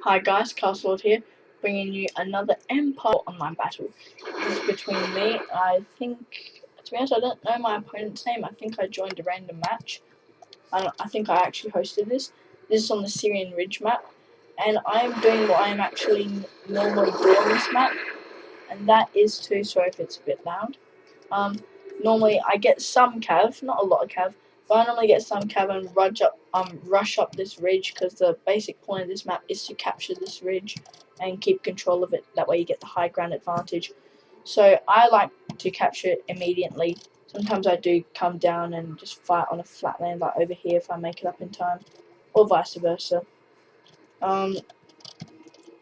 Hi guys, Castlord here, bringing you another Empire online battle. This is between me. To be honest, I don't know my opponent's name. I think I joined a random match. I think I actually hosted this. This is on the Syrian Ridge map, and I am doing what I am actually normally do on this map, and that is to, sorry if it's a bit loud, normally I get some cav, not a lot of cav, but I normally get some cav and rush up this ridge, because the basic point of this map is to capture this ridge and keep control of it. That way you get the high ground advantage. So I like to capture it immediately. Sometimes I do come down and just fight on a flat land like over here if I make it up in time, or vice versa.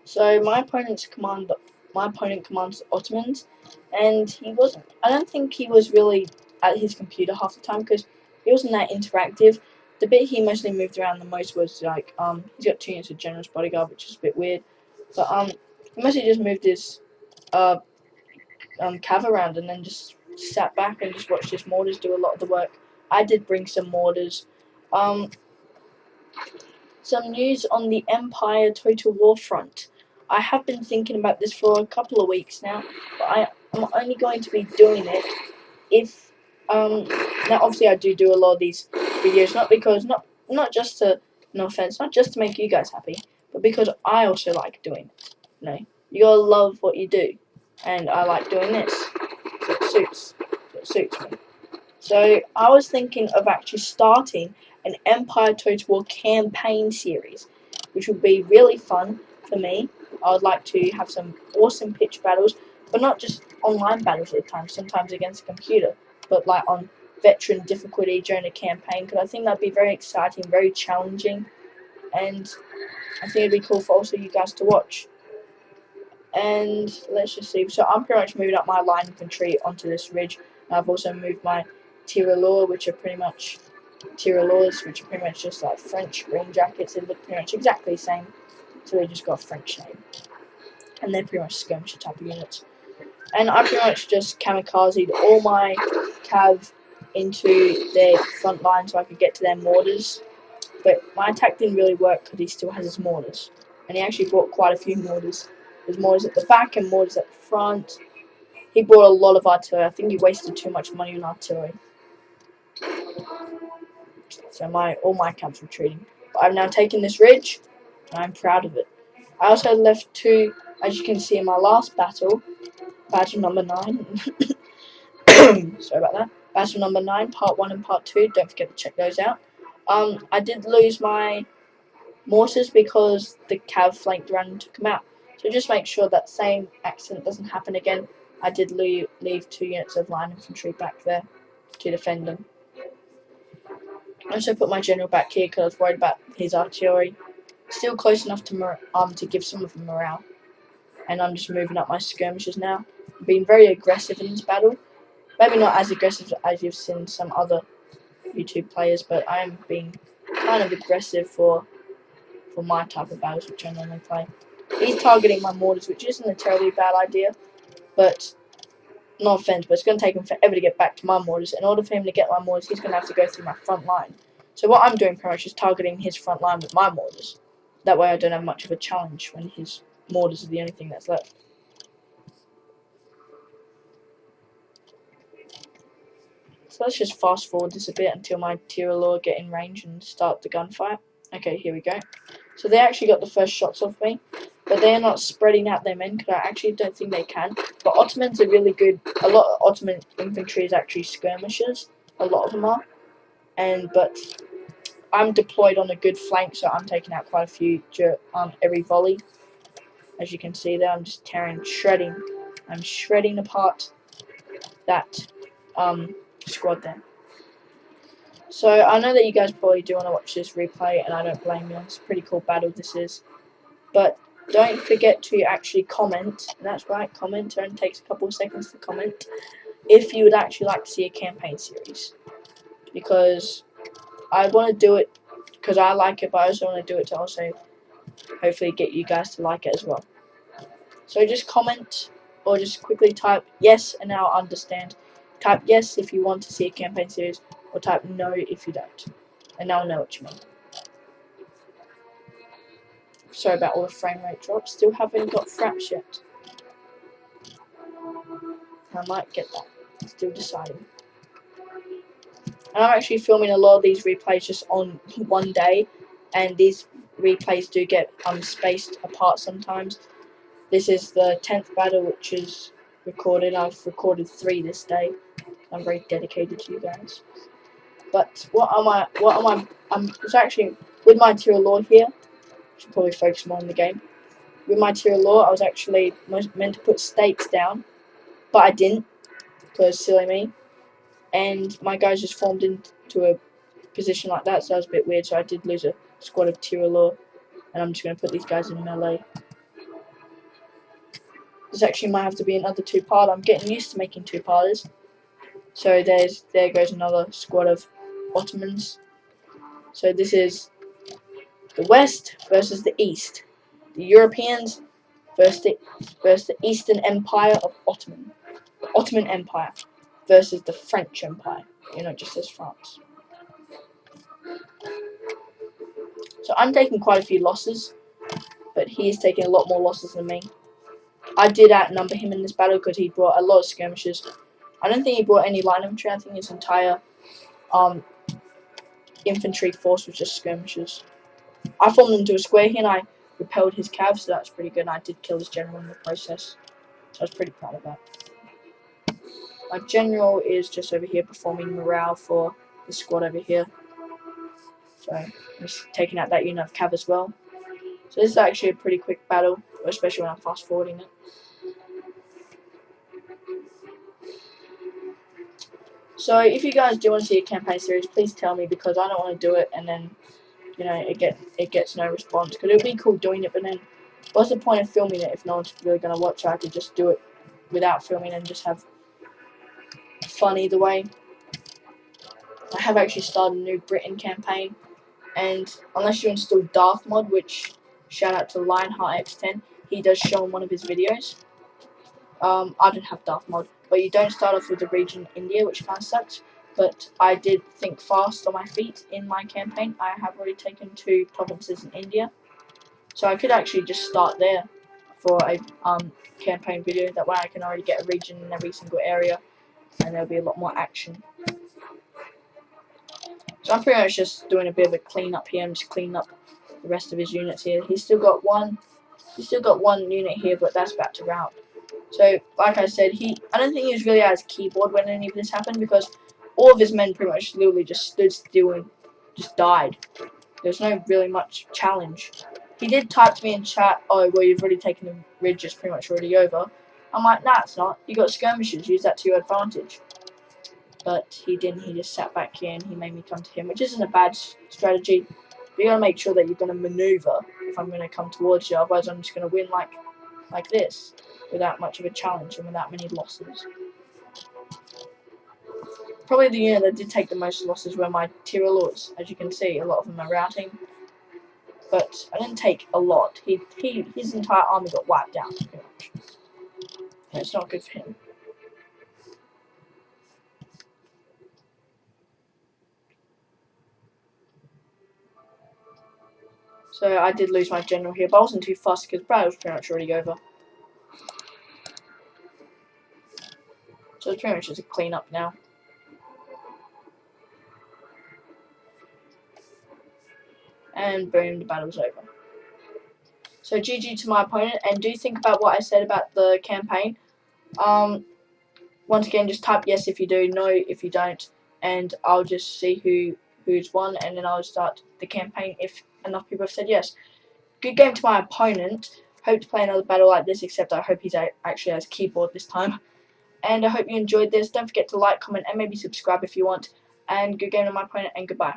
So my opponent commands Ottomans, and he wasn't. I don't think he was really at his computer half the time, because he wasn't that interactive. The bit he mostly moved around the most was like he's got 2 units of generous bodyguard, which is a bit weird. But he mostly just moved his cav around and then just sat back and just watched his mortars do a lot of the work. I did bring some mortars. Some news on the Empire Total War front. I have been thinking about this for a couple of weeks now, but I am only going to be doing it if now obviously I do a lot of these videos not just to, no offense, not just to make you guys happy, but because I also like doing it. You gotta love what you do, and I like doing this, so it suits me. So I was thinking of actually starting an Empire Total War campaign series, which would be really fun for me. I would like to have some awesome pitch battles, but not just online battles at the time, sometimes against a computer, but like on veteran difficulty during a campaign, because I think that'd be very exciting, very challenging, and I think it'd be cool for also you guys to watch. And let's just see. So I'm pretty much moving up my line infantry onto this ridge. I've also moved my Tiralours, which are pretty much just like French green jackets. They look pretty much exactly the same, so they just got a French name, and they're pretty much skirmisher type of units. And I pretty much just kamikazed all my cav into their front line so I could get to their mortars. But my attack didn't really work because he still has his mortars, and he actually brought quite a few mortars. There's mortars at the back and mortars at the front. He brought a lot of artillery. I think he wasted too much money on artillery. So all my camps retreating. But I've now taken this ridge, and I'm proud of it. I also left 2, as you can see in my last battle, battle number 9. Sorry about that. Battle number 9, part 1 and part 2. Don't forget to check those out. I did lose my mortars because the cav flanked around and took them out. So just make sure that same accident doesn't happen again. I did leave 2 units of line infantry back there to defend them. I also put my general back here because I was worried about his artillery. Still close enough to give some of them morale. And I'm just moving up my skirmishers now. I'm being very aggressive in this battle. Maybe not as aggressive as you've seen some other YouTube players, but I am being kind of aggressive for my type of battles which I normally play. He's targeting my mortars, which isn't a terribly bad idea, but no offense, but it's going to take him forever to get back to my mortars. In order for him to get my mortars, he's going to have to go through my front line. So what I'm doing pretty much is targeting his front line with my mortars. That way I don't have much of a challenge when his mortars are the only thing that's left. So let's just fast forward this a bit until my Tiralour get in range and start the gunfight. Okay, here we go. So they actually got the first shots off me, but they're not spreading out their men because I actually don't think they can. But Ottomans are really good. A lot of Ottoman infantry is actually skirmishers. A lot of them are. But I'm deployed on a good flank, so I'm taking out quite a few every volley. As you can see there, I'm just shredding. I'm shredding apart that squad there. So I know that you guys probably do want to watch this replay, and I don't blame you. It's a pretty cool battle this is. But don't forget to actually comment. That's right, comment. It only takes a couple of seconds to comment. If you would actually like to see a campaign series, because I want to do it because I like it, but I also want to do it to also hopefully get you guys to like it as well. So just comment or just quickly type yes and I'll understand. Type yes if you want to see a campaign series, or type no if you don't, and I'll know what you mean. Sorry about all the frame rate drops. Still haven't got fraps yet. I might get that. Still deciding. And I'm actually filming a lot of these replays just on one day, and these replays do get spaced apart sometimes. This is the 10th battle which is recorded. I've recorded 3 this day. I'm very dedicated to you guys. But it's actually with my tier law here. Should probably focus more on the game. With my tier law, I was actually meant to put stakes down, but I didn't because silly me. And my guys just formed into a position like that, so that was a bit weird. So I did lose a squad of tier law, and I'm just going to put these guys in melee. This actually might have to be another 2-part. I'm getting used to making 2-parters. So there goes another squad of Ottomans. So this is the West versus the East. The Europeans versus the Eastern Empire of Ottoman. The Ottoman Empire versus the French Empire. You know, just as France. So I'm taking quite a few losses, but he is taking a lot more losses than me. I did outnumber him in this battle because he brought a lot of skirmishes. I don't think he brought any light infantry. I think his entire infantry force was just skirmishes. I formed into a square here and I repelled his cav, so that's pretty good. And I did kill his general in the process, so I was pretty proud of that. My general is just over here performing morale for the squad over here. So I'm just taking out that unit of cav as well. So this is actually a pretty quick battle, especially when I'm fast forwarding it. So if you guys do want to see a campaign series, please tell me, because I don't want to do it and then, you know, it gets no response. Because it would be cool doing it, but then what's the point of filming it if no one's really going to watch it? I could just do it without filming and just have fun either way. I have actually started a new Britain campaign, and unless you install Darth Mod, which shout out to Lionheart X10, he does show in one of his videos. I don't have Darth Mod, but you don't start off with the region India, which kind of sucks. But I did think fast on my feet in my campaign. I have already taken 2 provinces in India, so I could actually just start there for a campaign video. That way I can already get a region in every single area, and there'll be a lot more action. So I'm pretty much just doing a bit of a clean up here. I'm just cleaning up the rest of his units here. He's still got one unit here, but that's about to rout. So, like I said, I don't think he was really at his keyboard when any of this happened, because all of his men pretty much literally just stood still and just died. There's no really much challenge. He did type to me in chat, "Oh, well, you've already taken the ridge, it's pretty much already over." I'm like, nah, it's not. You got skirmishes, use that to your advantage. But he didn't. He just sat back here and he made me come to him, which isn't a bad strategy. But you gotta make sure that you're gonna maneuver if I'm gonna come towards you. Otherwise, I'm just gonna win like this, without much of a challenge and without many losses. Probably the unit that did take the most losses were my Tyrolors. As you can see, a lot of them are routing. But I didn't take a lot. His entire army got wiped out, pretty much. And it's not good for him. So I did lose my general here, but I wasn't too fussed because battle was pretty much already over. So it's pretty much just a clean up now. And boom, the battle's over. So GG to my opponent, and do think about what I said about the campaign. Once again, just type yes if you do, no if you don't, and I'll just see who's won, and then I'll start the campaign if enough people have said yes. Good game to my opponent. Hope to play another battle like this, except I hope he actually has keyboard this time. And I hope you enjoyed this. Don't forget to like, comment, and maybe subscribe if you want. And good game to my opponent, and goodbye.